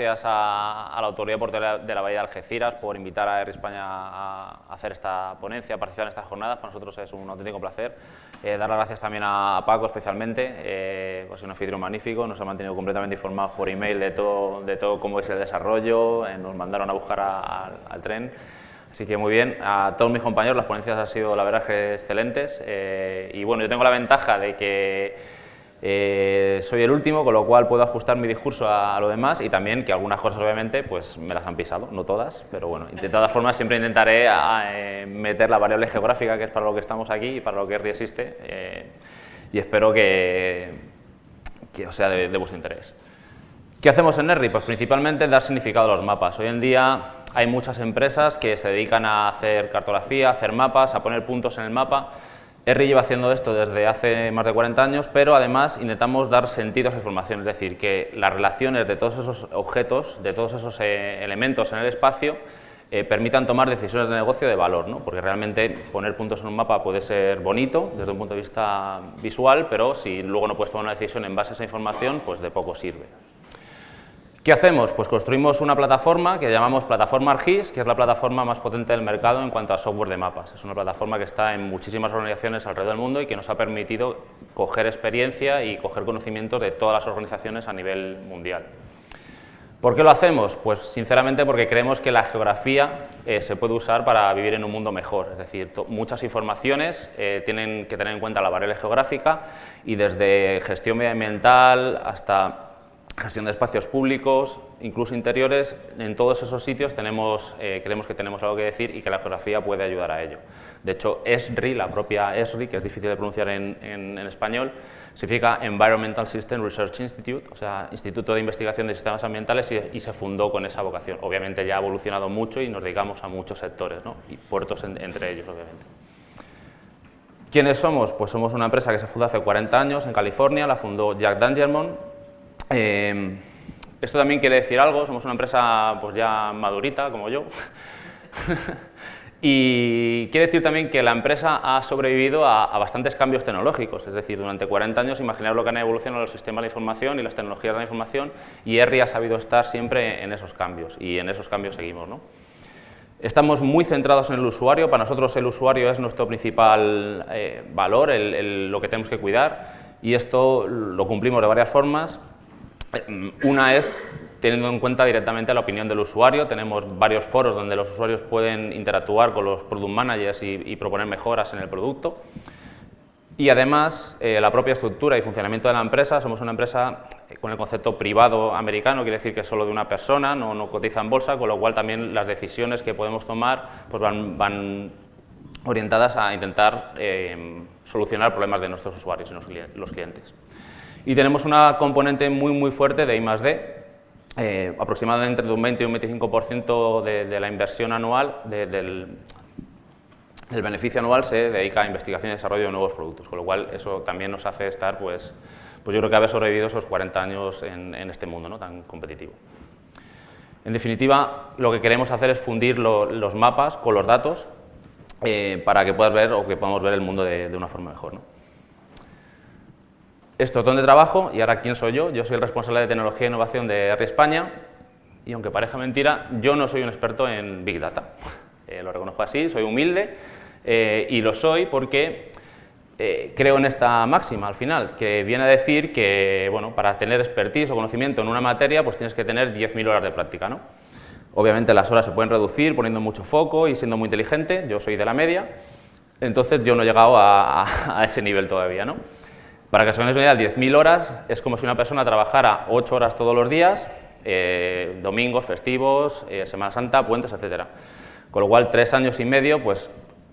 Gracias a la Autoridad Portuaria de la Bahía de Algeciras por invitar a Air España a hacer esta ponencia, a participar en estas jornadas. Para nosotros es un auténtico placer. Dar las gracias también a Paco especialmente, pues un anfitrión magnífico, nos ha mantenido completamente informados por email de todo cómo es el desarrollo, nos mandaron a buscar al tren. Así que muy bien, a todos mis compañeros las ponencias han sido la verdad que excelentes y bueno, yo tengo la ventaja de que soy el último, con lo cual puedo ajustar mi discurso a lo demás y también que algunas cosas obviamente pues me las han pisado, no todas, pero bueno, de todas formas siempre intentaré meter la variable geográfica que es para lo que estamos aquí y para lo que RI existe y espero que os sea de vuestro interés. ¿Qué hacemos en RI? Pues principalmente dar significado a los mapas. Hoy en día hay muchas empresas que se dedican a hacer cartografía, a hacer mapas, a poner puntos en el mapa. RI lleva haciendo esto desde hace más de 40 años, pero además intentamos dar sentido a esa información, es decir, que las relaciones de todos esos objetos, de todos esos elementos en el espacio, permitan tomar decisiones de negocio de valor, ¿no? Porque realmente poner puntos en un mapa puede ser bonito desde un punto de vista visual, pero si luego no puedes tomar una decisión en base a esa información, pues de poco sirve. ¿Qué hacemos? Pues construimos una plataforma que llamamos Plataforma ArcGIS, que es la plataforma más potente del mercado en cuanto a software de mapas. Es una plataforma que está en muchísimas organizaciones alrededor del mundo y que nos ha permitido coger experiencia y coger conocimientos de todas las organizaciones a nivel mundial. ¿Por qué lo hacemos? Pues sinceramente porque creemos que la geografía se puede usar para vivir en un mundo mejor, es decir, muchas informaciones tienen que tener en cuenta la variable geográfica y desde gestión medioambiental hasta gestión de espacios públicos, incluso interiores, en todos esos sitios creemos que tenemos algo que decir y que la geografía puede ayudar a ello. De hecho, ESRI, la propia ESRI, que es difícil de pronunciar en español, significa Environmental System Research Institute, o sea, Instituto de Investigación de Sistemas Ambientales, y se fundó con esa vocación. Obviamente ya ha evolucionado mucho y nos dedicamos a muchos sectores, ¿no? Y puertos entre ellos, obviamente. ¿Quiénes somos? Pues somos una empresa que se fundó hace 40 años en California, la fundó Jack Dangermond. Esto también quiere decir algo, somos una empresa pues ya madurita, como yo, y quiere decir también que la empresa ha sobrevivido a bastantes cambios tecnológicos, es decir, durante 40 años imaginaos lo que han evolucionado los sistemas de información y las tecnologías de la información, y RI ha sabido estar siempre en esos cambios, y en esos cambios seguimos, ¿no? Estamos muy centrados en el usuario, para nosotros el usuario es nuestro principal valor, lo que tenemos que cuidar, y esto lo cumplimos de varias formas. Una es teniendo en cuenta directamente la opinión del usuario, tenemos varios foros donde los usuarios pueden interactuar con los product managers y proponer mejoras en el producto. Y además, la propia estructura y funcionamiento de la empresa, somos una empresa con el concepto privado americano, quiere decir que es solo de una persona, no cotiza en bolsa, con lo cual también las decisiones que podemos tomar pues van orientadas a intentar solucionar problemas de nuestros usuarios y los clientes. Y tenemos una componente muy fuerte de I+D, aproximadamente entre un 20 y un 25% de la inversión anual, del beneficio anual se dedica a investigación y desarrollo de nuevos productos, con lo cual eso también nos hace estar, pues yo creo que haber sobrevivido esos 40 años en este mundo, ¿no?, tan competitivo. En definitiva, lo que queremos hacer es fundir los mapas con los datos para que puedas ver o que podamos ver el mundo de una forma mejor, ¿no? Esto es donde trabajo y ahora ¿quién soy yo? Yo soy el responsable de tecnología e innovación de RI España y aunque parezca mentira, yo no soy un experto en Big Data. Lo reconozco así, soy humilde y lo soy porque creo en esta máxima al final, que viene a decir que bueno, para tener expertise o conocimiento en una materia pues tienes que tener 10.000 horas de práctica, ¿no? Obviamente las horas se pueden reducir poniendo mucho foco y siendo muy inteligente, yo soy de la media, entonces yo no he llegado a ese nivel todavía, ¿no? Para que os hagáis una idea, 10.000 horas es como si una persona trabajara 8 horas todos los días, domingos, festivos, Semana Santa, puentes, etc. Con lo cual, 3 años y medio, pues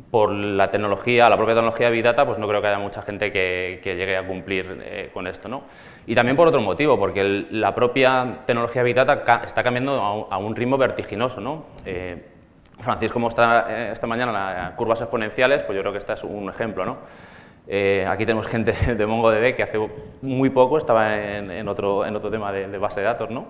por la tecnología, la propia tecnología de Big Data, pues no creo que haya mucha gente que llegue a cumplir con esto, ¿no? Y también por otro motivo, porque la propia tecnología de Big Data está cambiando a un ritmo vertiginoso, ¿no? Francisco muestra esta mañana las curvas exponenciales, pues yo creo que este es un ejemplo, ¿no? Aquí tenemos gente de MongoDB que hace muy poco estaba en otro tema de base de datos, ¿no?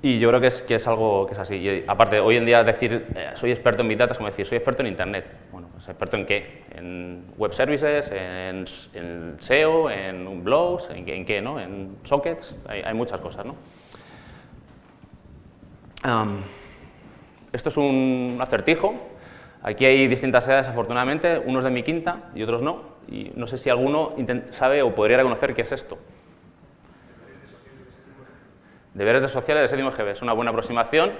Y yo creo que es algo que es así. Y aparte, hoy en día decir soy experto en Big Data es como decir soy experto en Internet. Bueno, pues ¿experto en qué? En Web Services, en SEO, en blogs, ¿en qué, no? En sockets, hay muchas cosas, ¿no? Esto es un acertijo. Aquí hay distintas edades, afortunadamente, unos de mi quinta y otros no, y no sé si alguno sabe o podría reconocer qué es esto. Deberes de sociales de séptimo GB, es una buena aproximación,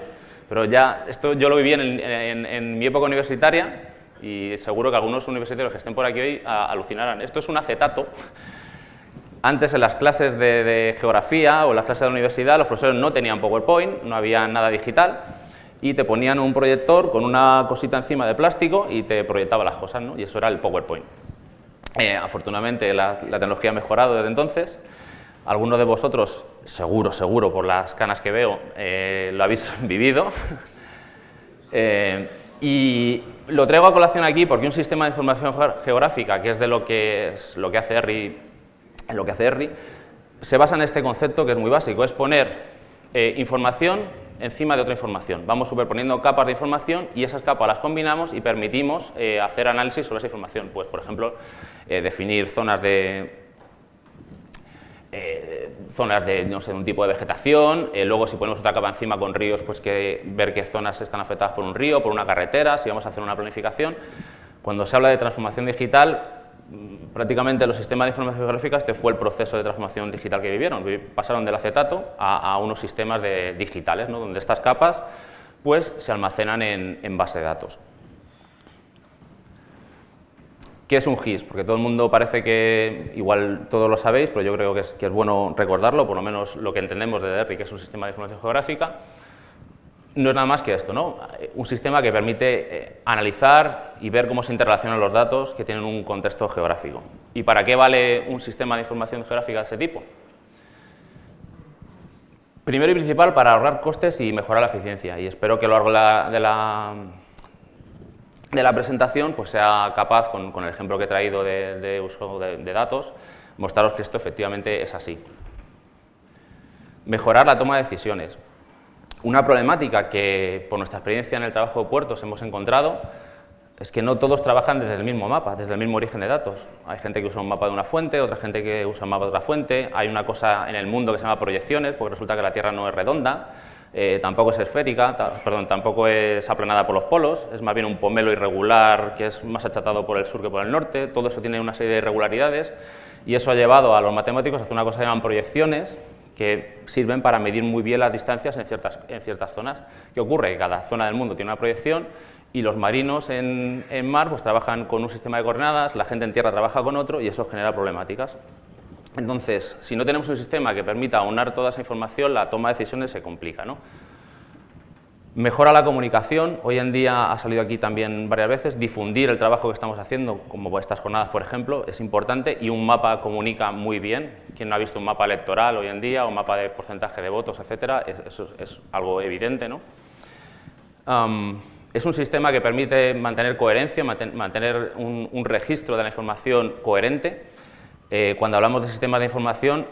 pero ya esto yo lo viví en mi época universitaria y seguro que algunos universitarios que estén por aquí hoy alucinarán. Esto es un acetato. Antes en las clases de geografía o en las clases de la universidad los profesores no tenían PowerPoint, no había nada digital y te ponían un proyector con una cosita encima de plástico y te proyectaba las cosas, ¿no? Y eso era el PowerPoint. Afortunadamente la tecnología ha mejorado desde entonces. Algunos de vosotros, seguro por las canas que veo, lo habéis vivido. Y lo traigo a colación aquí porque un sistema de información geográfica, que es de lo que hace ERRI, se basa en este concepto que es muy básico, es poner información encima de otra información. Vamos superponiendo capas de información y esas capas las combinamos y permitimos hacer análisis sobre esa información. Pues, por ejemplo, definir zonas de no sé, un tipo de vegetación, luego si ponemos otra capa encima con ríos, pues ver qué zonas están afectadas por un río, por una carretera, si vamos a hacer una planificación. Cuando se habla de transformación digital, prácticamente los sistemas de información geográfica, este fue el proceso de transformación digital que vivieron. Pasaron del acetato a unos sistemas digitales, ¿no? Donde estas capas pues, se almacenan en base de datos. ¿Qué es un GIS? Porque todo el mundo parece que, igual todos lo sabéis, pero yo creo que es bueno recordarlo, por lo menos lo que entendemos de ERRI, que es un sistema de información geográfica. No es nada más que esto, ¿no? Un sistema que permite analizar y ver cómo se interrelacionan los datos que tienen un contexto geográfico. ¿Y para qué vale un sistema de información geográfica de ese tipo? Primero y principal, para ahorrar costes y mejorar la eficiencia, y espero que a lo largo de la presentación pues sea capaz, con el ejemplo que he traído de uso de datos, mostraros que esto efectivamente es así. Mejorar la toma de decisiones. Una problemática que por nuestra experiencia en el trabajo de puertos hemos encontrado es que no todos trabajan desde el mismo mapa, desde el mismo origen de datos. Hay gente que usa un mapa de una fuente, otra gente que usa un mapa de otra fuente, hay una cosa en el mundo que se llama proyecciones, porque resulta que la Tierra no es redonda, tampoco es esférica, tampoco es aplanada por los polos, es más bien un pomelo irregular que es más achatado por el sur que por el norte. Todo eso tiene una serie de irregularidades y eso ha llevado a los matemáticos a hacer una cosa que llaman proyecciones, que sirven para medir muy bien las distancias en ciertas zonas. ¿Qué ocurre? Que cada zona del mundo tiene una proyección y los marinos en mar pues, trabajan con un sistema de coordenadas, la gente en tierra trabaja con otro y eso genera problemáticas. Entonces, si no tenemos un sistema que permita aunar toda esa información, la toma de decisiones se complica, ¿no? Mejora la comunicación. Hoy en día ha salido aquí también varias veces, difundir el trabajo que estamos haciendo, como estas jornadas, por ejemplo, es importante y un mapa comunica muy bien. Quien no ha visto un mapa electoral hoy en día, un mapa de porcentaje de votos, etcétera, eso es algo evidente, ¿no? Es un sistema que permite mantener coherencia, mantener un registro de la información coherente. Cuando hablamos de sistemas de información,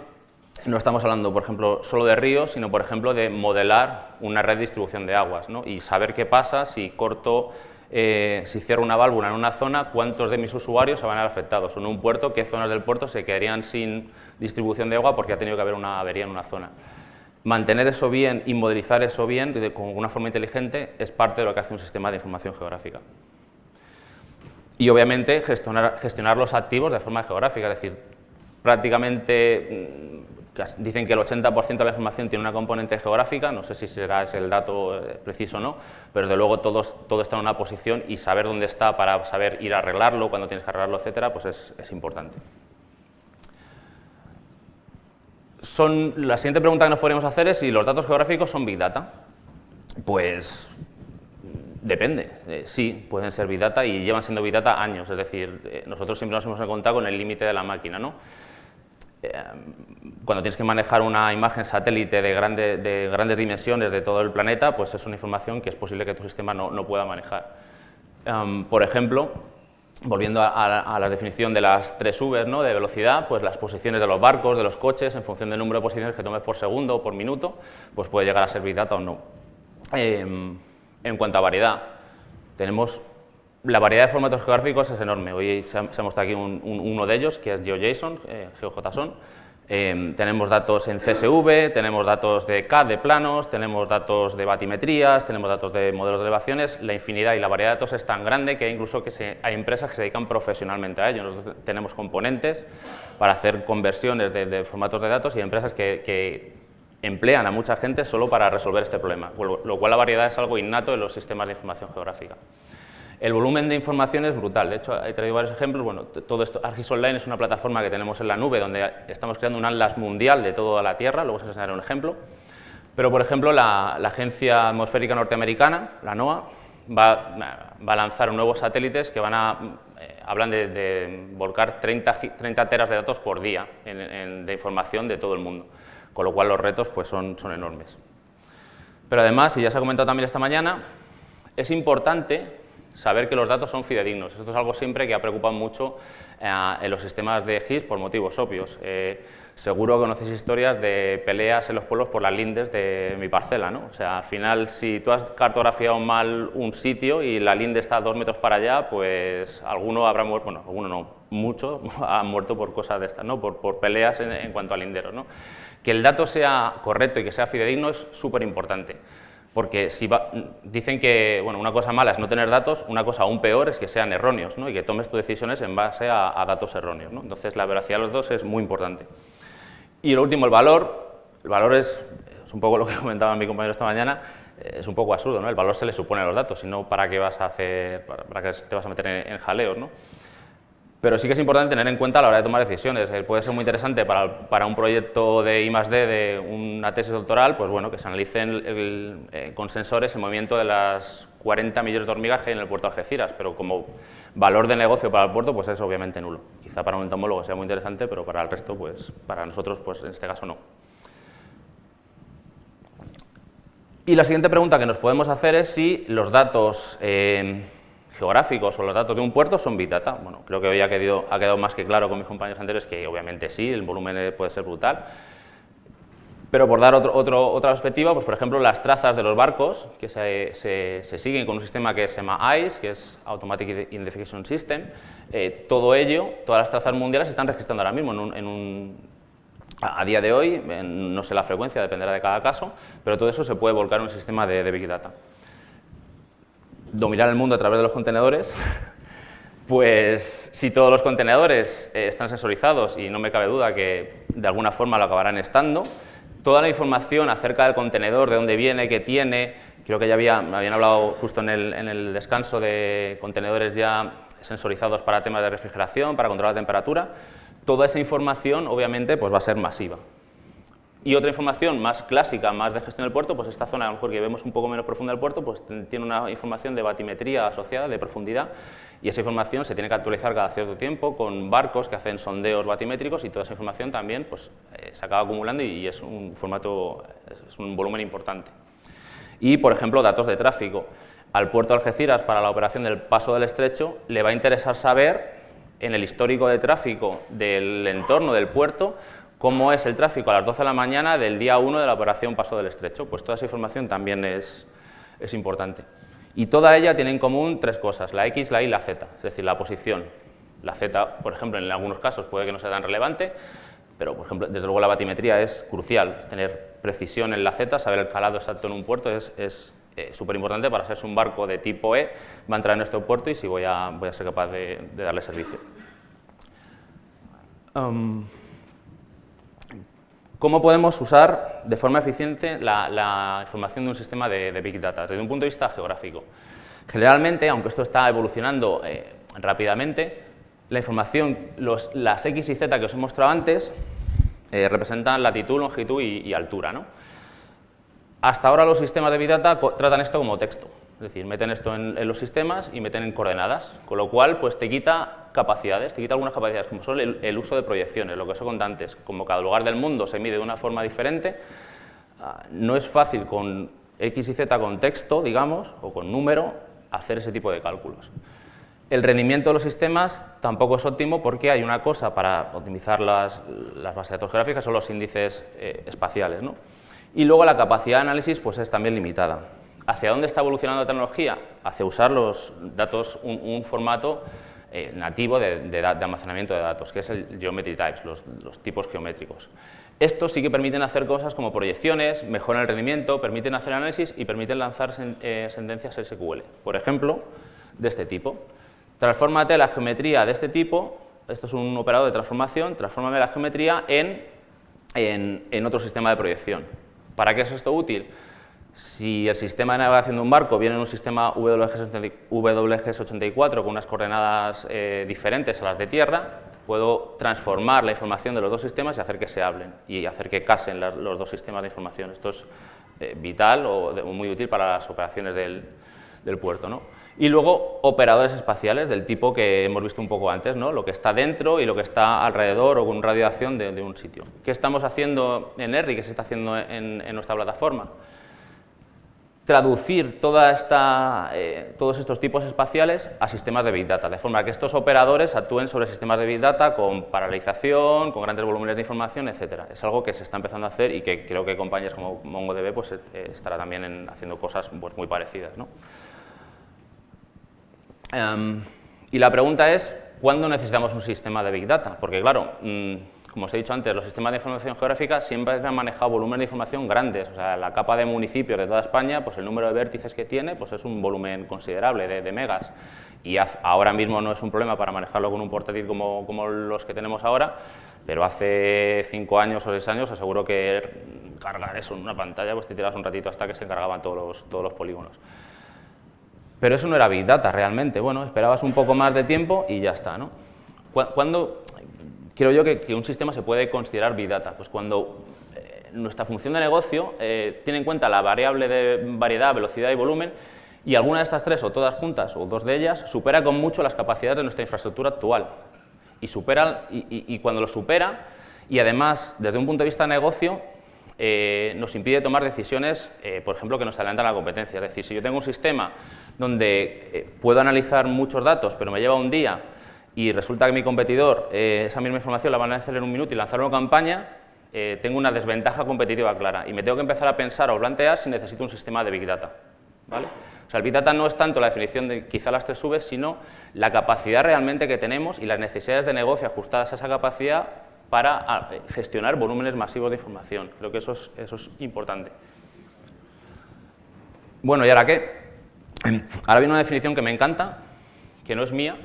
no estamos hablando, por ejemplo, solo de ríos, sino, por ejemplo, de modelar una red de distribución de aguas, ¿no? Y saber qué pasa si si cierro una válvula en una zona, cuántos de mis usuarios se van a ver afectados. O en un puerto, qué zonas del puerto se quedarían sin distribución de agua porque ha tenido que haber una avería en una zona. Mantener eso bien y modelizar eso bien con una forma inteligente es parte de lo que hace un sistema de información geográfica. Y obviamente gestionar los activos de forma geográfica, es decir, prácticamente dicen que el 80% de la información tiene una componente geográfica, no sé si será ese el dato preciso o no, pero desde luego todo está en una posición y saber dónde está para saber ir a arreglarlo, cuando tienes que arreglarlo, etcétera, pues es importante. La siguiente pregunta que nos podríamos hacer es si los datos geográficos son Big Data. Pues depende, sí, pueden ser Big Data y llevan siendo Big Data años, es decir, nosotros siempre nos hemos encontrado con el límite de la máquina, ¿no? Cuando tienes que manejar una imagen satélite de grandes dimensiones de todo el planeta, pues es una información que es posible que tu sistema no pueda manejar. Por ejemplo, volviendo a la definición de las 3 Vs, ¿no? De velocidad, pues las posiciones de los barcos, de los coches, en función del número de posiciones que tomes por segundo o por minuto, pues puede llegar a ser Big Data o no. En cuanto a variedad, tenemos la variedad de formatos geográficos es enorme. Hoy se ha mostrado aquí uno de ellos, que es GeoJSON, GeoJSON. Tenemos datos en CSV, tenemos datos de CAD de planos, tenemos datos de batimetrías, tenemos datos de modelos de elevaciones. La infinidad y la variedad de datos es tan grande que incluso hay empresas que se dedican profesionalmente a ello. Nosotros tenemos componentes para hacer conversiones de formatos de datos y empresas que emplean a mucha gente solo para resolver este problema, lo cual la variedad es algo innato en los sistemas de información geográfica. El volumen de información es brutal, de hecho he traído varios ejemplos. Bueno, todo esto, ArcGIS Online es una plataforma que tenemos en la nube donde estamos creando un atlas mundial de toda la Tierra, luego os enseñaré un ejemplo. Pero por ejemplo la Agencia Atmosférica Norteamericana, la NOAA, va a lanzar nuevos satélites que hablan de volcar 30 teras de datos por día de información de todo el mundo, con lo cual los retos pues, son enormes. Pero además, y ya se ha comentado también esta mañana, es importante saber que los datos son fidedignos. Esto es algo siempre que ha preocupado mucho en los sistemas de GIS por motivos obvios. Seguro que conocéis historias de peleas en los pueblos por las lindes de mi parcela, ¿no? O sea, al final, si tú has cartografiado mal un sitio y la linde está 2 metros para allá, pues alguno habrá muerto, bueno, alguno no, muchos han muerto por cosas de estas, ¿no? Por peleas en cuanto a linderos, ¿no? Que el dato sea correcto y que sea fidedigno es súper importante. Porque dicen que bueno, una cosa mala es no tener datos, una cosa aún peor es que sean erróneos, ¿no? Y que tomes tus decisiones en base a datos erróneos, ¿no? Entonces la veracidad de los datos es muy importante. Y lo último, el valor. El valor es un poco lo que comentaba mi compañero esta mañana, es un poco absurdo, ¿no? El valor se le supone a los datos, si no, ¿para qué vas a hacer, para qué te vas a meter en jaleos, ¿no? Pero sí que es importante tener en cuenta a la hora de tomar decisiones. Puede ser muy interesante para un proyecto de I+D, de una tesis doctoral, pues bueno, que se analicen con sensores el movimiento de las 40 millones de hormigas que hay en el puerto de Algeciras, pero como valor de negocio para el puerto, pues es obviamente nulo. Quizá para un entomólogo sea muy interesante, pero para el resto, pues para nosotros, pues en este caso no. Y la siguiente pregunta que nos podemos hacer es si los datos geográficos o los datos de un puerto son Big Data. Bueno, creo que hoy ha quedado más que claro con mis compañeros anteriores que obviamente sí, el volumen puede ser brutal. Pero por dar otra perspectiva, pues por ejemplo las trazas de los barcos que se siguen con un sistema que se llama AIS, que es Automatic Identification System, todo ello, todas las trazas mundiales se están registrando ahora mismo a día de hoy, no sé la frecuencia, dependerá de cada caso, pero todo eso se puede volcar en un sistema de Big Data. Dominar el mundo a través de los contenedores, pues si todos los contenedores están sensorizados, y no me cabe duda que de alguna forma lo acabarán estando, toda la información acerca del contenedor, de dónde viene, qué tiene, creo que ya me habían hablado justo en el descanso de contenedores ya sensorizados para temas de refrigeración, para controlar la temperatura, toda esa información obviamente pues va a ser masiva. Y otra información más clásica, más de gestión del puerto, pues esta zona, a lo mejor que vemos un poco menos profunda del puerto, pues tiene una información de batimetría asociada, de profundidad, y esa información se tiene que actualizar cada cierto tiempo con barcos que hacen sondeos batimétricos, y toda esa información también pues, se acaba acumulando y es un formato, es un volumen importante. Y, por ejemplo, datos de tráfico. Al puerto de Algeciras, para la operación del paso del estrecho, le va a interesar saber, en el histórico de tráfico del entorno del puerto, cómo es el tráfico a las 12 de la mañana del día 1 de la operación Paso del Estrecho. Pues toda esa información también es importante. Y toda ella tiene en común 3 cosas, la X, la Y y la Z, es decir, la posición. La Z, por ejemplo, en algunos casos puede que no sea tan relevante, pero, por ejemplo, desde luego la batimetría es crucial. Tener precisión en la Z, saber el calado exacto en un puerto es súper importante para saber si un barco de tipo E va a entrar en nuestro puerto y si voy a ser capaz de darle servicio. ¿Cómo podemos usar de forma eficiente la información de un sistema de Big Data desde un punto de vista geográfico? Generalmente, aunque esto está evolucionando rápidamente, la información, las X y Z que os he mostrado antes, representan latitud, longitud y altura, ¿no? Hasta ahora los sistemas de Big Data tratan esto como texto, es decir, meten esto en los sistemas y meten en coordenadas, con lo cual pues te quita capacidades, te quita algunas capacidades, como son el uso de proyecciones, lo que os he contado antes, como cada lugar del mundo se mide de una forma diferente, no es fácil con X y Z con texto, digamos, o con número, hacer ese tipo de cálculos. El rendimiento de los sistemas tampoco es óptimo porque hay una cosa para optimizar las bases de datos geográficas, son los índices espaciales, ¿no? Y luego la capacidad de análisis pues es también limitada. ¿Hacia dónde está evolucionando la tecnología? Hacia usar los datos, un formato nativo de almacenamiento de datos, que es el Geometry Types, los tipos geométricos. Estos sí que permiten hacer cosas como proyecciones, mejoran el rendimiento, permiten hacer análisis y permiten lanzar sentencias SQL. Por ejemplo, de este tipo. Transfórmate la geometría de este tipo, esto es un operador de transformación, transfórmame la geometría en otro sistema de proyección. ¿Para qué es esto útil? Si el sistema de navegación de un barco viene en un sistema WGS84 con unas coordenadas diferentes a las de tierra, puedo transformar la información de los dos sistemas y hacer que se hablen y hacer que casen los dos sistemas de información. Esto es vital o muy útil para las operaciones del puerto, ¿no? Y luego operadores espaciales del tipo que hemos visto un poco antes, ¿no? Lo que está dentro y lo que está alrededor o con un radio de acción de un sitio. ¿Qué estamos haciendo en ERRI? ¿Qué se está haciendo en nuestra plataforma? Traducir todos estos tipos espaciales a sistemas de Big Data, de forma que estos operadores actúen sobre sistemas de Big Data con paralelización, con grandes volúmenes de información, etc. Es algo que se está empezando a hacer y que creo que compañías como MongoDB pues, estará también haciendo cosas pues, muy parecidas, ¿no? Y la pregunta es, ¿cuándo necesitamos un sistema de Big Data? Porque claro, como os he dicho antes, los sistemas de información geográfica siempre han manejado volúmenes de información grandes, o sea, la capa de municipios de toda España, pues el número de vértices que tiene, pues es un volumen considerable de megas, y ahora mismo no es un problema para manejarlo con un portátil como los que tenemos ahora, pero hace 5 años o 6 años aseguro que cargar eso en una pantalla, pues te tiras un ratito hasta que se encargaban todos los polígonos. Pero eso no era Big Data realmente, bueno, esperabas un poco más de tiempo y ya está, ¿no? ¿Cuándo creo yo que un sistema se puede considerar Big Data? Pues cuando nuestra función de negocio tiene en cuenta la variable de variedad, velocidad y volumen, y alguna de estas tres, o todas juntas, o dos de ellas, supera con mucho las capacidades de nuestra infraestructura actual. Y cuando lo supera, y además, desde un punto de vista de negocio, nos impide tomar decisiones, por ejemplo, que nos adelantan a la competencia. Es decir, si yo tengo un sistema donde puedo analizar muchos datos, pero me lleva un día, y resulta que mi competidor esa misma información la van a hacer en un minuto y lanzar una campaña, tengo una desventaja competitiva clara y me tengo que empezar a pensar o plantear si necesito un sistema de Big Data, ¿vale? O sea, el Big Data no es tanto la definición de quizá las 3 Vs, sino la capacidad realmente que tenemos y las necesidades de negocio ajustadas a esa capacidad para gestionar volúmenes masivos de información. Creo que eso es importante. Bueno, ¿y ahora qué? Ahora viene una definición que me encanta, que no es mía.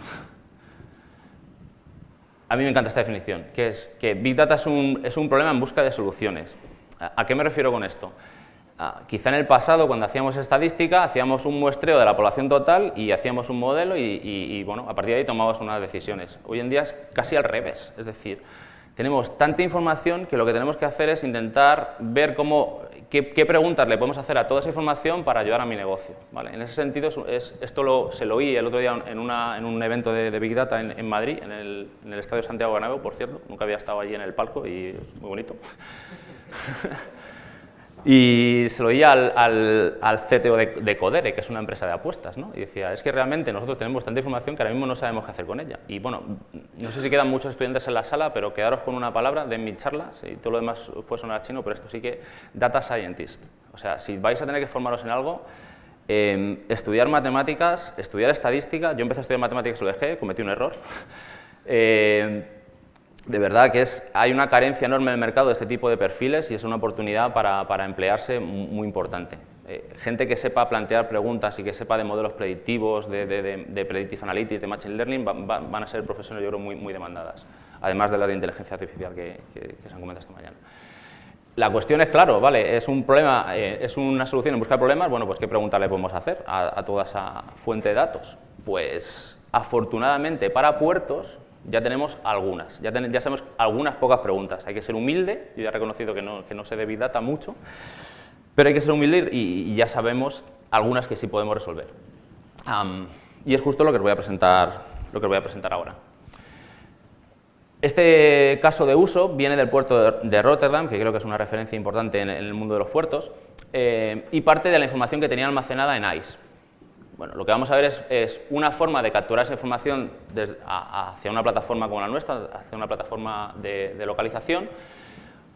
A mí me encanta esta definición, que es que Big Data es un problema en busca de soluciones. ¿A qué me refiero con esto? Quizá en el pasado, cuando hacíamos estadística, hacíamos un muestreo de la población total y hacíamos un modelo y bueno, a partir de ahí tomábamos unas decisiones. Hoy en día es casi al revés, es decir, tenemos tanta información que lo que tenemos que hacer es intentar ver qué preguntas le podemos hacer a toda esa información para ayudar a mi negocio, ¿vale? En ese sentido, se lo oí el otro día en un evento de Big Data en Madrid, en el Estadio Santiago Bernabéu, por cierto, nunca había estado allí en el palco y es muy bonito. Y se lo oí al CTO de Codere, que es una empresa de apuestas, ¿no? Y decía, es que realmente nosotros tenemos tanta información que ahora mismo no sabemos qué hacer con ella. Y bueno, no sé si quedan muchos estudiantes en la sala, pero quedaros con una palabra de mi charla, y todo lo demás os puede sonar chino, pero esto sí que, Data Scientist. O sea, si vais a tener que formaros en algo, estudiar matemáticas, estudiar estadística. Yo empecé a estudiar matemáticas y lo dejé, cometí un error. De verdad que hay una carencia enorme en el mercado de este tipo de perfiles y es una oportunidad para emplearse muy importante. Gente que sepa plantear preguntas y que sepa de modelos predictivos, de predictive analytics, de machine learning, van a ser profesiones, yo creo, muy demandadas, además de las de inteligencia artificial que se han comentado esta mañana. La cuestión es, claro, vale, es un problema, es una solución en buscar problemas, bueno, pues ¿qué pregunta le podemos hacer a toda esa fuente de datos? Pues, afortunadamente para puertos, ya tenemos algunas, ya sabemos algunas pocas preguntas. Hay que ser humilde, yo ya he reconocido que no sé de Big Data mucho, pero hay que ser humilde y ya sabemos algunas que sí podemos resolver. Y es justo lo que os voy a presentar ahora. Este caso de uso viene del puerto de Rotterdam, que creo que es una referencia importante en el mundo de los puertos, y parte de la información que tenía almacenada en ICE. Bueno, lo que vamos a ver es una forma de capturar esa información hacia una plataforma como la nuestra, hacia una plataforma de localización,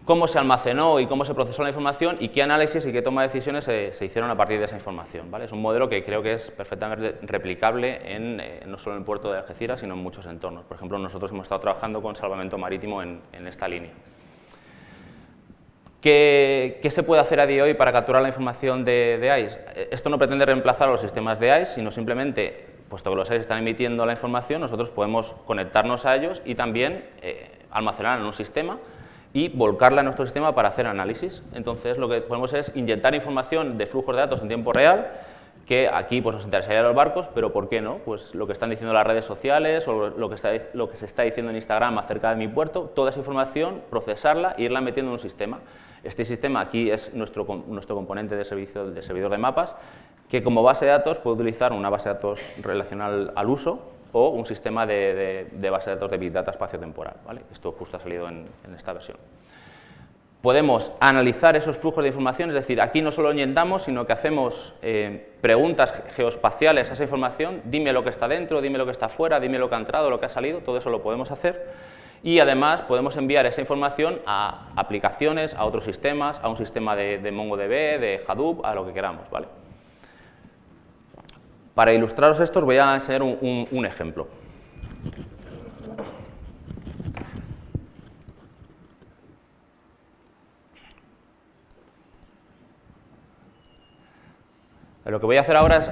cómo se almacenó y cómo se procesó la información y qué análisis y qué toma de decisiones se hicieron a partir de esa información, ¿vale? Es un modelo que creo que es perfectamente replicable no solo en el puerto de Algeciras, sino en muchos entornos. Por ejemplo, nosotros hemos estado trabajando con salvamento marítimo en esta línea. ¿Qué se puede hacer a día de hoy para capturar la información de ICE? Esto no pretende reemplazar a los sistemas de ICE, sino simplemente, puesto que los ICE están emitiendo la información, nosotros podemos conectarnos a ellos y también almacenarla en un sistema y volcarla a nuestro sistema para hacer análisis. Entonces, lo que podemos es inyectar información de flujos de datos en tiempo real, que aquí pues, nos interesaría a los barcos, pero ¿por qué no? Pues lo que están diciendo las redes sociales o lo que se está diciendo en Instagram acerca de mi puerto, toda esa información, procesarla e irla metiendo en un sistema. Este sistema aquí es nuestro componente de servidor de mapas, que como base de datos puede utilizar una base de datos relacional al uso o un sistema de base de datos de Big Data espacio-temporal, ¿vale? Esto justo ha salido en esta versión. Podemos analizar esos flujos de información, es decir, aquí no solo inyectamos, sino que hacemos preguntas geoespaciales a esa información, dime lo que está dentro, dime lo que está fuera, dime lo que ha entrado, lo que ha salido, todo eso lo podemos hacer. Y además podemos enviar esa información a aplicaciones, a otros sistemas, a un sistema de MongoDB, de Hadoop, a lo que queramos, ¿vale? Para ilustraros esto os voy a enseñar un ejemplo. Lo que voy a hacer ahora es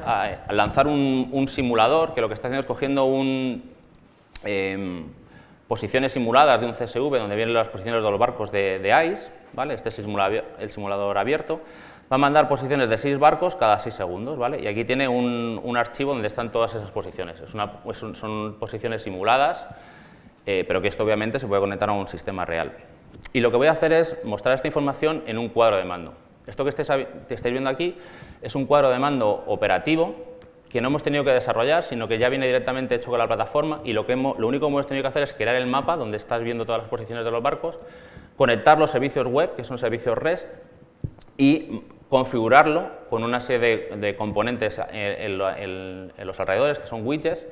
lanzar un simulador, que lo que está haciendo es cogiendo posiciones simuladas de un CSV, donde vienen las posiciones de los barcos de ICE, ¿vale? Este es el simulador abierto. Va a mandar posiciones de 6 barcos cada 6 segundos, ¿vale? Y aquí tiene un archivo donde están todas esas posiciones. Son posiciones simuladas, pero que esto obviamente se puede conectar a un sistema real. Y lo que voy a hacer es mostrar esta información en un cuadro de mando. Esto que estáis viendo aquí es un cuadro de mando operativo que no hemos tenido que desarrollar, sino que ya viene directamente hecho con la plataforma y lo único que hemos tenido que hacer es crear el mapa donde estás viendo todas las posiciones de los barcos, conectar los servicios web, que son servicios REST, y configurarlo con una serie de componentes en los alrededores, que son widgets,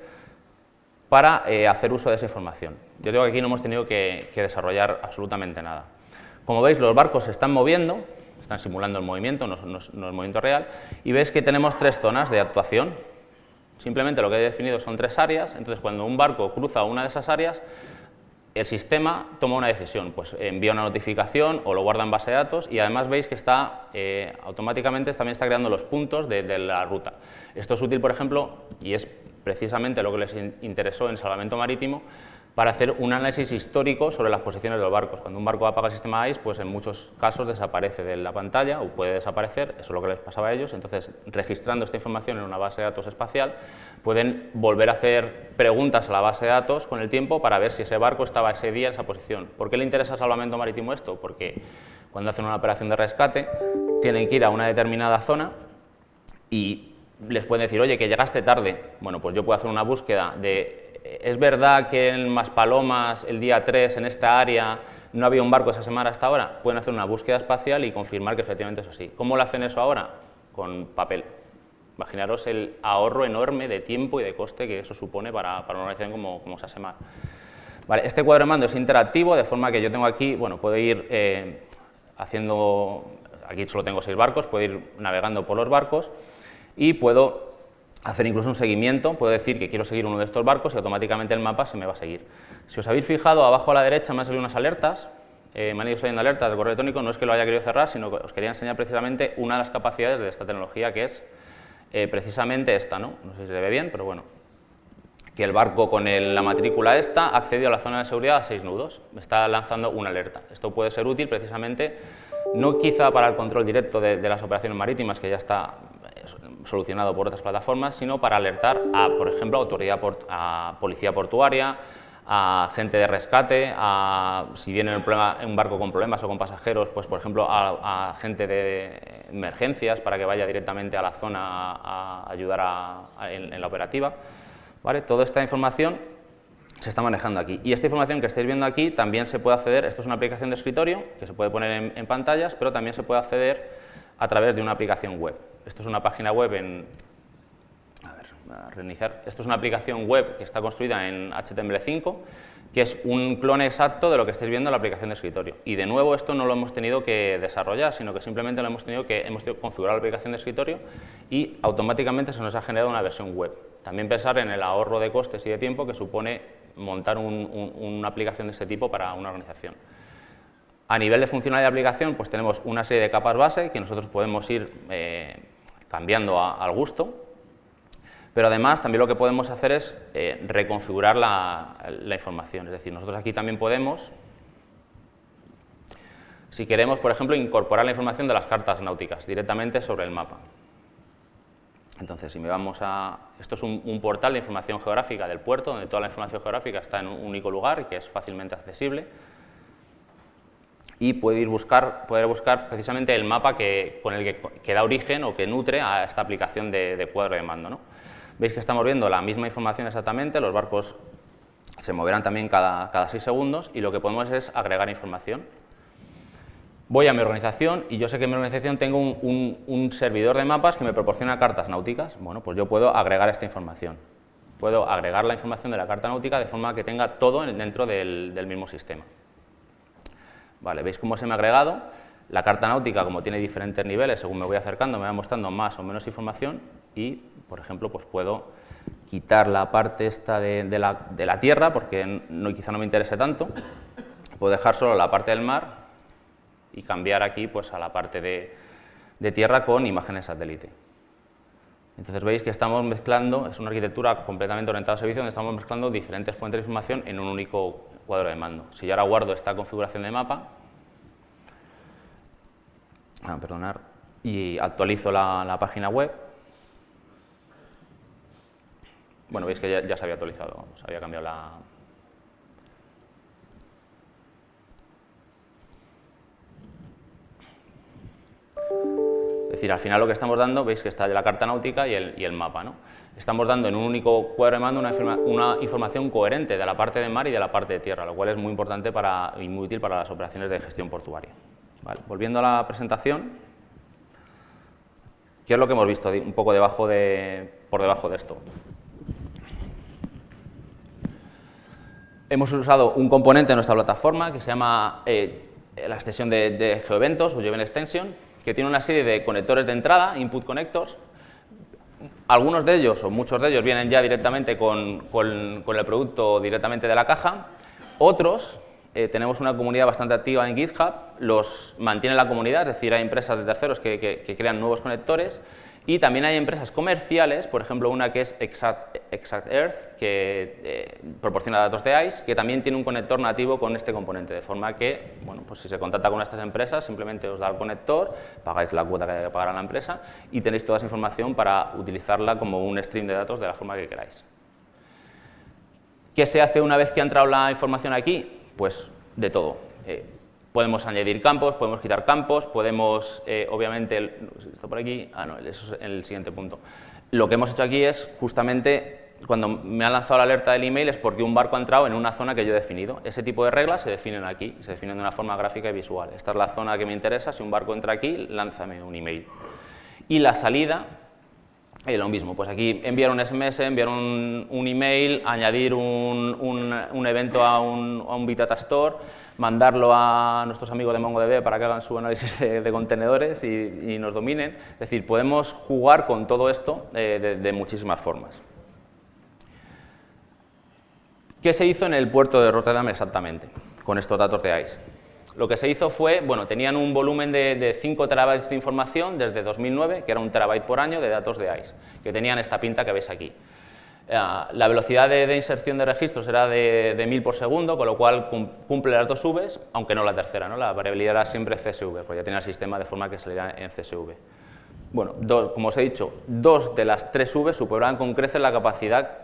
para hacer uso de esa información. Yo digo que aquí no hemos tenido que desarrollar absolutamente nada. Como veis, los barcos se están moviendo, están simulando el movimiento, no es movimiento real, y veis que tenemos 3 zonas de actuación. Simplemente lo que he definido son 3 áreas, entonces cuando un barco cruza una de esas áreas, el sistema toma una decisión, pues envía una notificación o lo guarda en base de datos y además veis que automáticamente también está creando los puntos de la ruta. Esto es útil, por ejemplo, y es precisamente lo que les interesó en salvamento marítimo, para hacer un análisis histórico sobre las posiciones de los barcos. Cuando un barco apaga el sistema ICE, pues en muchos casos desaparece de la pantalla o puede desaparecer, eso es lo que les pasaba a ellos, entonces registrando esta información en una base de datos espacial pueden volver a hacer preguntas a la base de datos con el tiempo para ver si ese barco estaba ese día en esa posición. ¿Por qué le interesa al salvamento marítimo esto? Porque cuando hacen una operación de rescate tienen que ir a una determinada zona y les pueden decir, oye, que llegaste tarde. Bueno, pues yo puedo hacer una búsqueda de ¿es verdad que en Maspalomas el día 3 en esta área no había un barco esa semana hasta ahora? Pueden hacer una búsqueda espacial y confirmar que efectivamente es así. ¿Cómo lo hacen eso ahora? Con papel. Imaginaros el ahorro enorme de tiempo y de coste que eso supone para una organización como SASEMAR. Vale, este cuadro de mando es interactivo, de forma que yo tengo aquí, bueno, puedo ir haciendo, aquí solo tengo 6 barcos, puedo ir navegando por los barcos y puedo hacer incluso un seguimiento, puedo decir que quiero seguir uno de estos barcos y automáticamente el mapa se me va a seguir. Si os habéis fijado, abajo a la derecha me han salido unas alertas, me han ido saliendo alertas del correo electrónico, no es que lo haya querido cerrar, sino que os quería enseñar precisamente una de las capacidades de esta tecnología, que es precisamente esta, ¿no? No sé si se ve bien, pero bueno, que el barco con la matrícula esta accedió a la zona de seguridad a 6 nudos, me está lanzando una alerta. Esto puede ser útil precisamente, no quizá para el control directo de las operaciones marítimas, que ya está solucionado por otras plataformas, sino para alertar a, por ejemplo, a policía portuaria, a gente de rescate, si viene un barco con problemas o con pasajeros, pues por ejemplo a gente de emergencias para que vaya directamente a la zona a ayudar en la operativa. ¿Vale? Toda esta información se está manejando aquí. Y esta información que estáis viendo aquí también se puede acceder, esto es una aplicación de escritorio que se puede poner en pantallas, pero también se puede acceder a través de una aplicación web. Esto es una página web reiniciar. Esto es una aplicación web que está construida en HTML5, que es un clon exacto de lo que estáis viendo en la aplicación de escritorio. Y de nuevo esto no lo hemos tenido que desarrollar, sino que simplemente hemos tenido que configurar la aplicación de escritorio y automáticamente se nos ha generado una versión web. También pensar en el ahorro de costes y de tiempo que supone montar una aplicación de este tipo para una organización. A nivel de funcionalidad de aplicación, pues tenemos una serie de capas base que nosotros podemos ir cambiando al gusto, pero además también lo que podemos hacer es reconfigurar la información. Es decir, nosotros aquí también podemos, si queremos, por ejemplo, incorporar la información de las cartas náuticas directamente sobre el mapa. Entonces, si me vamos a... Esto es un portal de información geográfica del puerto, donde toda la información geográfica está en un único lugar y que es fácilmente accesible. Y poder buscar precisamente el mapa con el que da origen o que nutre a esta aplicación de cuadro de mando, ¿no? Veis que estamos viendo la misma información exactamente, los barcos se moverán también cada 6 segundos y lo que podemos es agregar información. Voy a mi organización y yo sé que en mi organización tengo un servidor de mapas que me proporciona cartas náuticas. Bueno, pues yo puedo agregar esta información. Puedo agregar la información de la carta náutica de forma que tenga todo dentro del mismo sistema. Vale, ¿veis cómo se me ha agregado? La carta náutica, como tiene diferentes niveles, según me voy acercando, me va mostrando más o menos información y, por ejemplo, pues puedo quitar la parte esta de la tierra, porque quizá no me interese tanto. Puedo dejar solo la parte del mar y cambiar aquí pues, a la parte de tierra con imágenes satélite. Entonces veis que estamos mezclando, es una arquitectura completamente orientada a servicio, donde estamos mezclando diferentes fuentes de información en un único cuadro de mando. Si yo ahora guardo esta configuración de mapa, y actualizo la página web, bueno, veis que ya se había actualizado, se había cambiado la... Es decir, al final lo que estamos dando, veis que está la carta náutica y el mapa, ¿no? Estamos dando en un único cuadro de mando una información coherente de la parte de mar y de la parte de tierra, lo cual es muy importante y muy útil para las operaciones de gestión portuaria. Vale, volviendo a la presentación, ¿qué es lo que hemos visto un poco por debajo de esto? Hemos usado un componente de nuestra plataforma que se llama la extensión de GeoEventos o GeoEvent Extension, que tiene una serie de conectores de entrada, input connectors. Algunos de ellos, o muchos de ellos, vienen ya directamente con el producto directamente de la caja. Otros, tenemos una comunidad bastante activa en GitHub, los mantiene la comunidad, es decir, hay empresas de terceros que crean nuevos conectores, y también hay empresas comerciales, por ejemplo, una que es ExactEarth, que proporciona datos de ICE, que también tiene un conector nativo con este componente, de forma que, bueno, pues si se contacta con estas empresas, simplemente os da el conector, pagáis la cuota que hay que pagar a la empresa y tenéis toda esa información para utilizarla como un stream de datos de la forma que queráis. ¿Qué se hace una vez que ha entrado la información aquí? Pues de todo. Podemos añadir campos, podemos quitar campos, podemos, obviamente, ¿está por aquí? Ah, no, eso es el siguiente punto. Lo que hemos hecho aquí es, justamente, cuando me ha lanzado la alerta del email es porque un barco ha entrado en una zona que yo he definido. Ese tipo de reglas se definen aquí, se definen de una forma gráfica y visual. Esta es la zona que me interesa, si un barco entra aquí, lánzame un email. Y la salida, lo mismo, pues aquí enviar un SMS, enviar un email, añadir un evento a un Big Data Store, mandarlo a nuestros amigos de MongoDB para que hagan su análisis de contenedores y nos dominen. Es decir, podemos jugar con todo esto de muchísimas formas. ¿Qué se hizo en el puerto de Rotterdam exactamente con estos datos de ICE? Lo que se hizo fue, bueno, tenían un volumen de 5 terabytes de información desde 2009, que era 1 terabyte por año de datos de ICE, que tenían esta pinta que veis aquí. La velocidad de inserción de registros era de 1000 por segundo, con lo cual cumple las 2 Vs, aunque no la tercera, ¿no? La variabilidad era siempre CSV, porque ya tenía el sistema de forma que saliera en CSV. Bueno, como os he dicho, 2 de las 3 Vs superaban con creces la capacidad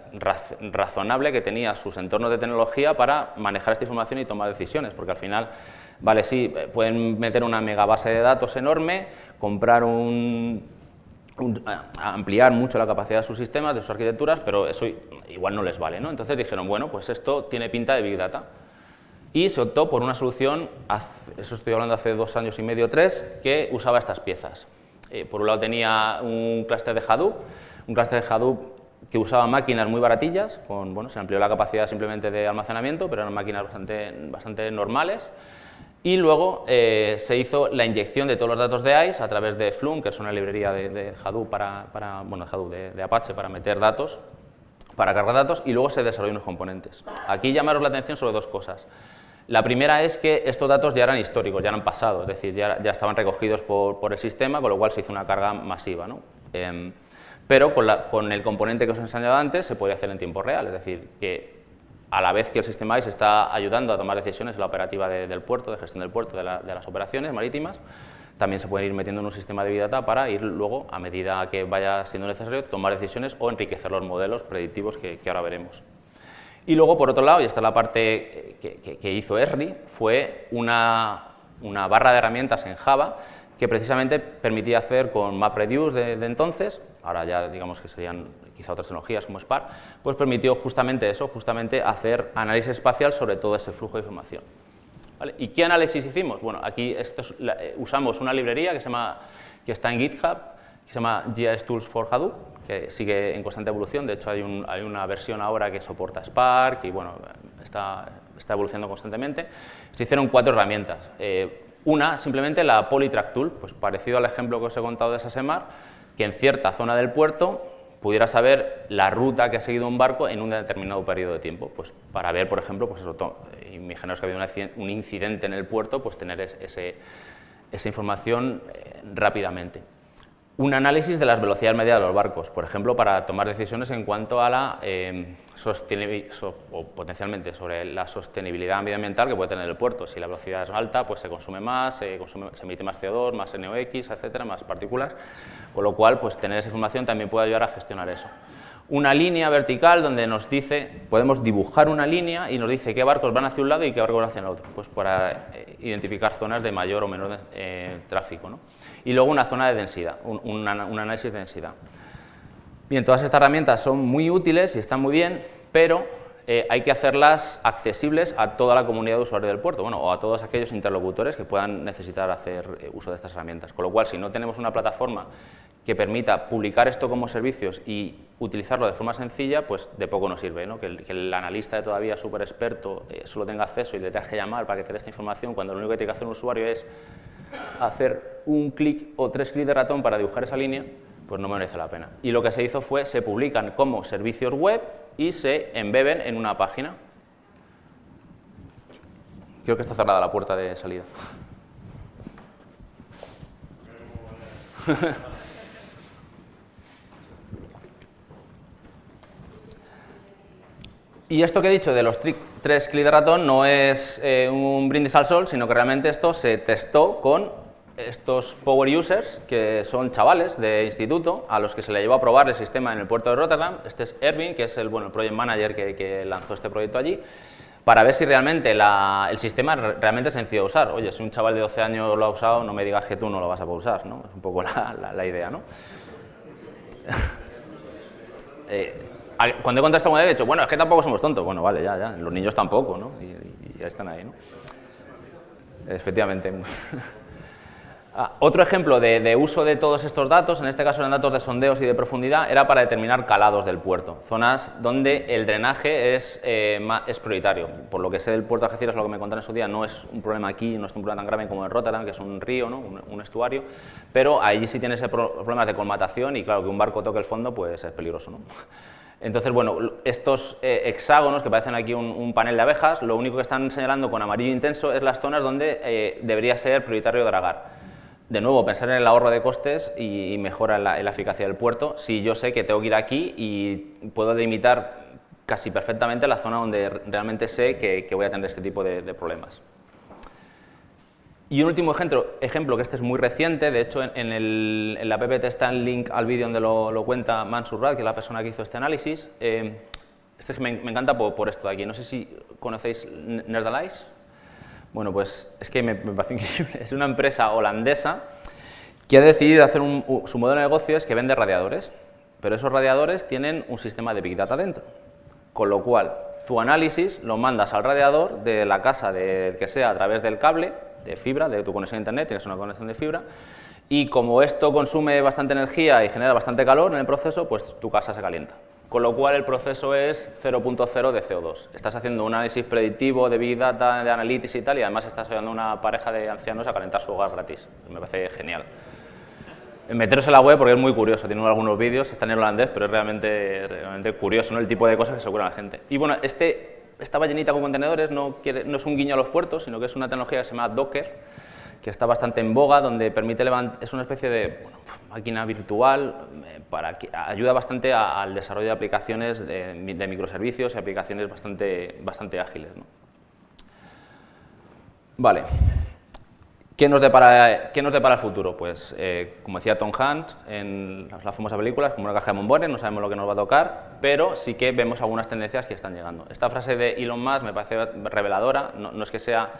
razonable que tenía sus entornos de tecnología para manejar esta información y tomar decisiones, porque al final, vale, sí, pueden meter una megabase de datos enorme, comprar ampliar mucho la capacidad de sus sistemas, de sus arquitecturas, pero eso igual no les vale, ¿no? Entonces dijeron, bueno, pues esto tiene pinta de Big Data. Y se optó por una solución, eso estoy hablando hace 2 años y medio, 3, que usaba estas piezas. Por un lado tenía un clúster de Hadoop que usaba máquinas muy baratillas, se amplió la capacidad simplemente de almacenamiento, pero eran máquinas bastante normales. Y luego se hizo la inyección de todos los datos de ICE a través de Flume, que es una librería de Hadoop, de Apache para meter datos, para cargar datos, y luego se desarrolló unos componentes. Aquí llamaros la atención sobre dos cosas. La primera es que estos datos ya eran históricos, ya eran pasados, es decir, ya estaban recogidos por el sistema, con lo cual se hizo una carga masiva, ¿no? Pero con el componente que os he enseñado antes se puede hacer en tiempo real, es decir, que a la vez que el sistema ICE está ayudando a tomar decisiones en la operativa del puerto, de gestión del puerto, de las operaciones marítimas, también se puede ir metiendo en un sistema de Big Data para ir luego, a medida que vaya siendo necesario, tomar decisiones o enriquecer los modelos predictivos que ahora veremos. Y luego, por otro lado, y esta es la parte que hizo Esri, fue una barra de herramientas en Java que precisamente permitía hacer con MapReduce de entonces, ahora ya digamos que serían quizá otras tecnologías como Spark, pues permitió justamente eso, hacer análisis espacial sobre todo ese flujo de información. ¿Vale? ¿Y qué análisis hicimos? Bueno, aquí usamos una librería que está en GitHub, que se llama GIS Tools for Hadoop, que sigue en constante evolución. De hecho hay una versión ahora que soporta Spark y bueno, está evolucionando constantemente. Se hicieron 4 herramientas. Una, simplemente la Polytrack Tool, pues parecido al ejemplo que os he contado de SASEMAR, que en cierta zona del puerto pudiera saber la ruta que ha seguido un barco en un determinado periodo de tiempo, pues para ver, por ejemplo, pues eso, imaginaos que ha habido un incidente en el puerto, pues tener esa información rápidamente. Un análisis de las velocidades medias de los barcos, por ejemplo, para tomar decisiones en cuanto a la potencialmente sobre la sostenibilidad medioambiental que puede tener el puerto. Si la velocidad es alta, pues se consume más, se emite más CO2, más NOx, etcétera, más partículas, con lo cual, pues tener esa información también puede ayudar a gestionar eso. Una línea vertical donde nos dice, podemos dibujar una línea y nos dice qué barcos van hacia un lado y qué barcos van hacia el otro, pues para identificar zonas de mayor o menor tráfico, ¿no? Y luego una zona de densidad, un análisis de densidad. Bien, todas estas herramientas son muy útiles y están muy bien, pero hay que hacerlas accesibles a toda la comunidad de usuarios del puerto, bueno, o a todos aquellos interlocutores que puedan necesitar hacer uso de estas herramientas. Con lo cual, si no tenemos una plataforma que permita publicar esto como servicios y utilizarlo de forma sencilla, pues de poco nos sirve, ¿no? Que el analista todavía súper experto solo tenga acceso y le tenga que llamar para que te dé esta información, cuando lo único que tiene que hacer un usuario es hacer un clic o 3 clics de ratón para dibujar esa línea, pues no merece la pena. Y lo que se hizo fue, se publican como servicios web y se embeben en una página. Creo que está cerrada la puerta de salida. Y esto que he dicho de los 3 clics de ratón no es un brindis al sol, sino que realmente esto se testó con estos power users, que son chavales de instituto, a los que se le llevó a probar el sistema en el puerto de Rotterdam. Este es Erwin, que es el project manager que lanzó este proyecto allí, para ver si realmente el sistema realmente es sencillo de usar. Oye, si un chaval de 12 años lo ha usado, no me digas que tú no lo vas a poder usar, ¿no? Es un poco la idea, ¿no? Cuando he contestado como he dicho, bueno, es que tampoco somos tontos. Bueno, vale, ya, los niños tampoco, ¿no? Y ya están ahí, ¿no? Efectivamente. Otro ejemplo de uso de todos estos datos, en este caso eran datos de sondeos y de profundidad, era para determinar calados del puerto, zonas donde el drenaje es prioritario. Por lo que sé del puerto de Algeciras, lo que me contaron en su día, no es un problema aquí, no es un problema tan grave como en Rotterdam, que es un río, ¿no? un estuario, pero allí sí tiene ese problemas de colmatación y claro, que un barco toque el fondo pues es peligroso, ¿no? Entonces, bueno, estos hexágonos que parecen aquí un panel de abejas, lo único que están señalando con amarillo intenso es las zonas donde debería ser prioritario dragar. De nuevo, pensar en el ahorro de costes y mejora en la eficacia del puerto, si yo sé que tengo que ir aquí y puedo delimitar casi perfectamente la zona donde realmente sé que voy a tener este tipo de problemas. Y un último ejemplo, que este es muy reciente, de hecho en la PPT está el link al vídeo donde lo cuenta Mansur Rad, que es la persona que hizo este análisis. Este me encanta por esto de aquí, no sé si conocéis Nerdalize. Bueno, pues es que me parece increíble, es una empresa holandesa que ha decidido hacer su modelo de negocio es que vende radiadores, pero esos radiadores tienen un sistema de Big Data dentro, con lo cual tu análisis lo mandas al radiador de la casa del que sea a través del cable de fibra, de tu conexión a internet, tienes una conexión de fibra, y como esto consume bastante energía y genera bastante calor en el proceso, pues tu casa se calienta. con lo cual el proceso es 0.0 de CO2. Estás haciendo un análisis predictivo de Big Data, de Analytics y tal, y además estás ayudando a una pareja de ancianos a calentar su hogar gratis. Me parece genial. Meteros en la web porque es muy curioso, tiene algunos vídeos, está en holandés, pero es realmente curioso, ¿no? El tipo de cosas que se ocurren a la gente. Y bueno, esta ballenita con contenedores no es un guiño a los puertos, sino que es una tecnología que se llama Docker, que está bastante en boga, donde permite levantar, es una especie de máquina virtual, que ayuda bastante al desarrollo de aplicaciones de microservicios y aplicaciones bastante ágiles, ¿no? Vale. ¿Qué nos depara el futuro? Pues, como decía Tom Hanks en las famosas películas, como una caja de bombones, no sabemos lo que nos va a tocar, pero sí que vemos algunas tendencias que están llegando. Esta frase de Elon Musk me parece reveladora, no es que sea...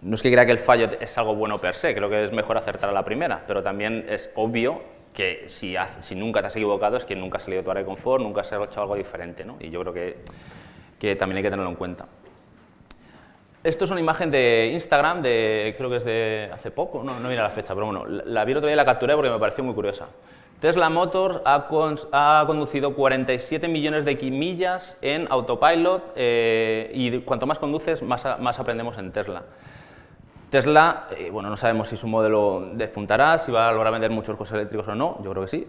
no es que crea que el fallo es algo bueno per se, creo que es mejor acertar a la primera, pero también es obvio que si nunca te has equivocado es que nunca has salido de tu área de confort, nunca has hecho algo diferente, ¿no? Y yo creo que también hay que tenerlo en cuenta. Esto es una imagen de Instagram, creo que es de hace poco, no mira la fecha, pero bueno, la vi el otro día y la capturé porque me pareció muy curiosa. Tesla Motors ha conducido 47 millones de millas en autopilot y cuanto más conduces, más aprendemos en Tesla. Tesla, bueno, no sabemos si su modelo despuntará, si va a lograr vender muchos coches eléctricos o no, yo creo que sí.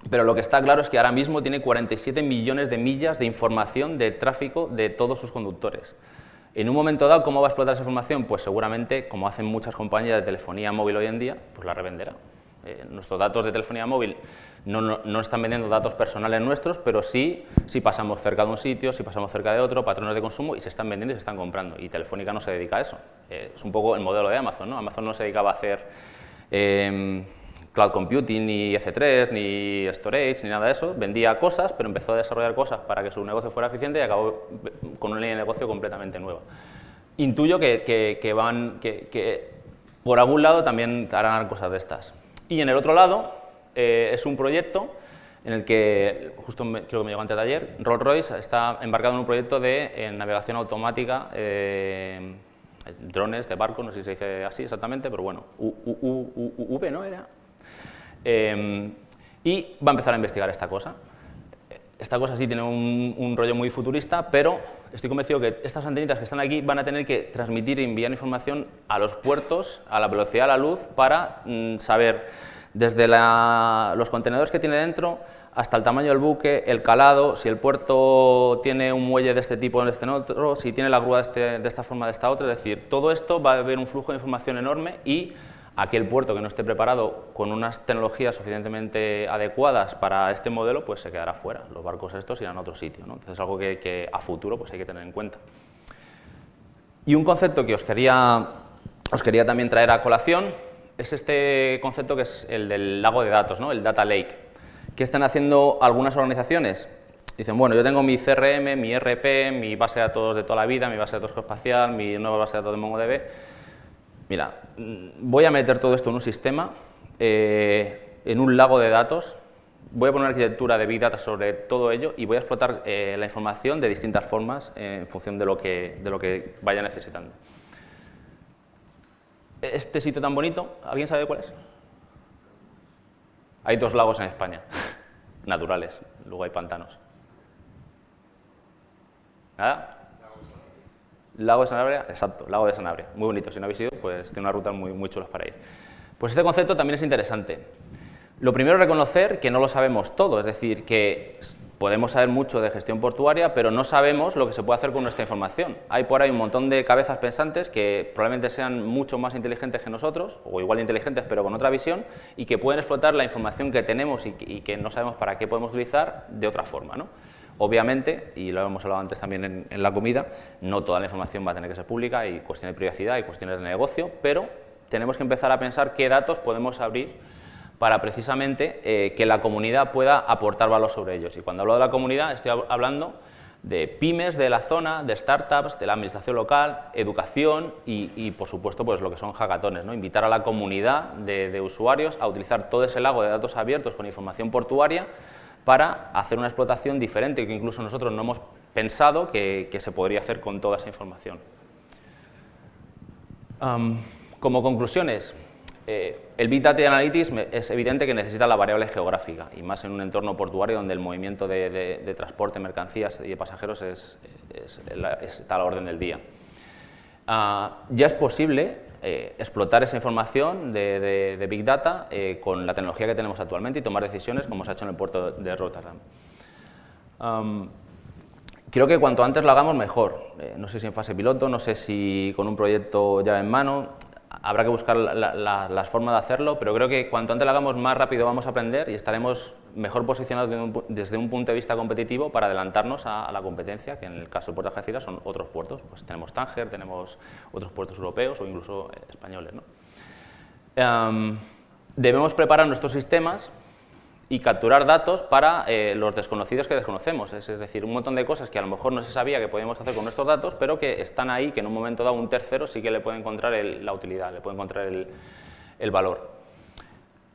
Pero lo que está claro es que ahora mismo tiene 47 millones de millas de información de tráfico de todos sus conductores. En un momento dado, ¿cómo va a explotar esa información? Pues seguramente, como hacen muchas compañías de telefonía móvil hoy en día, pues la revenderá. Nuestros datos de telefonía móvil no están vendiendo datos personales nuestros, pero sí si pasamos cerca de un sitio, si pasamos cerca de otro, patrones de consumo, y se están vendiendo y se están comprando. Y Telefónica no se dedica a eso. Es un poco el modelo de Amazon, ¿no? Amazon no se dedicaba a hacer cloud computing, ni EC3, ni storage, ni nada de eso. Vendía cosas, pero empezó a desarrollar cosas para que su negocio fuera eficiente y acabó con una línea de negocio completamente nueva. Intuyo que por algún lado también harán cosas de estas. Y en el otro lado es un proyecto en el que, justo creo que me llegó antes de ayer, Rolls-Royce está embarcado en un proyecto de navegación automática, drones de barco, no sé si se dice así exactamente, pero bueno, UV, ¿no? Era. Y va a empezar a investigar esta cosa. Esta cosa sí tiene un rollo muy futurista, pero estoy convencido que estas antenitas que están aquí van a tener que transmitir y enviar información a los puertos a la velocidad de la luz para saber desde los contenedores que tiene dentro hasta el tamaño del buque, el calado, si el puerto tiene un muelle de este tipo o de este otro, si tiene la grúa de esta forma o de esta otra, es decir, todo esto va a haber un flujo de información enorme y aquel puerto que no esté preparado con unas tecnologías suficientemente adecuadas para este modelo, pues se quedará fuera. Los barcos estos irán a otro sitio, ¿no? Entonces es algo que a futuro pues hay que tener en cuenta. Y un concepto que os quería también traer a colación es este concepto que es el del lago de datos, ¿no? El Data Lake. ¿Qué están haciendo algunas organizaciones? Dicen, bueno, yo tengo mi CRM, mi ERP, mi base de datos de toda la vida, mi base de datos geoespacial, mi nueva base de datos de MongoDB. Mira, voy a meter todo esto en un sistema, en un lago de datos, voy a poner una arquitectura de Big Data sobre todo ello y voy a explotar la información de distintas formas en función de lo que vaya necesitando. Este sitio tan bonito, ¿alguien sabe cuál es? Hay 2 lagos en España, naturales, luego hay pantanos. ¿Nada? Lago de Sanabria, exacto, Lago de Sanabria, muy bonito, si no habéis ido, pues tiene una ruta muy chulas para ir. Pues este concepto también es interesante. Lo primero es reconocer que no lo sabemos todo, es decir, que podemos saber mucho de gestión portuaria, pero no sabemos lo que se puede hacer con nuestra información. Hay por ahí un montón de cabezas pensantes que probablemente sean mucho más inteligentes que nosotros, o igual de inteligentes, pero con otra visión, y que pueden explotar la información que tenemos y que no sabemos para qué podemos utilizar de otra forma, ¿no? Obviamente, y lo hemos hablado antes también en la comida, no toda la información va a tener que ser pública, hay cuestiones de privacidad, hay cuestiones de negocio, pero tenemos que empezar a pensar qué datos podemos abrir para precisamente que la comunidad pueda aportar valor sobre ellos. Y cuando hablo de la comunidad estoy hablando de pymes de la zona, de startups, de la administración local, educación y por supuesto pues lo que son hackatones, ¿no? Invitar a la comunidad de usuarios a utilizar todo ese lago de datos abiertos con información portuaria para hacer una explotación diferente que incluso nosotros no hemos pensado que se podría hacer con toda esa información. Como conclusiones, El Big Data Analytics es evidente que necesita la variable geográfica, y más en un entorno portuario donde el movimiento de transporte, mercancías y de pasajeros está a la orden del día. Ya es posible explotar esa información de Big Data con la tecnología que tenemos actualmente y tomar decisiones como se ha hecho en el puerto de Rotterdam. Creo que cuanto antes lo hagamos mejor, no sé si en fase piloto, no sé si con un proyecto ya en mano, habrá que buscar las formas de hacerlo, pero creo que cuanto antes lo hagamos más rápido vamos a aprender y estaremos mejor posicionados desde un punto de vista competitivo para adelantarnos a la competencia, que en el caso del puerto de Algeciras son otros puertos, pues tenemos Tánger, tenemos otros puertos europeos o incluso españoles, ¿no? Debemos preparar nuestros sistemas y capturar datos para los desconocidos que desconocemos, es decir, un montón de cosas que a lo mejor no se sabía que podíamos hacer con nuestros datos, pero que están ahí, que en un momento dado un tercero sí que le puede encontrar la utilidad, le puede encontrar el valor.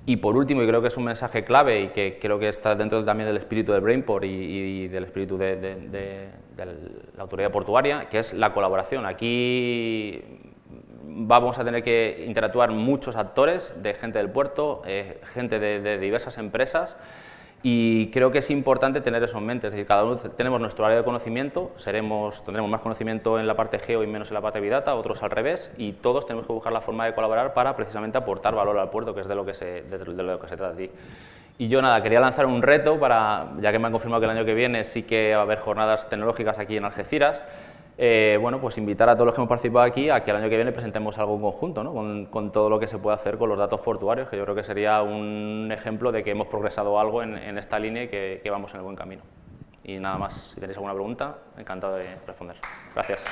Y por último, y creo que es un mensaje clave y que creo que está dentro también del espíritu del Brainport y del espíritu de la autoridad portuaria, que es la colaboración. Aquí vamos a tener que interactuar muchos actores, de gente del puerto, gente de diversas empresas, y creo que es importante tener eso en mente, es decir, cada uno tenemos nuestro área de conocimiento, tendremos más conocimiento en la parte geo y menos en la parte Big Data, otros al revés, y todos tenemos que buscar la forma de colaborar para precisamente aportar valor al puerto, que es de lo que se trata aquí. Y yo nada, quería lanzar un reto ya que me han confirmado que el año que viene sí que va a haber jornadas tecnológicas aquí en Algeciras. Bueno, pues invitar a todos los que hemos participado aquí a que el año que viene presentemos algo en conjunto, ¿no? con todo lo que se puede hacer con los datos portuarios, que yo creo que sería un ejemplo de que hemos progresado algo en esta línea y que vamos en el buen camino. Y nada más, si tenéis alguna pregunta, encantado de responder. Gracias.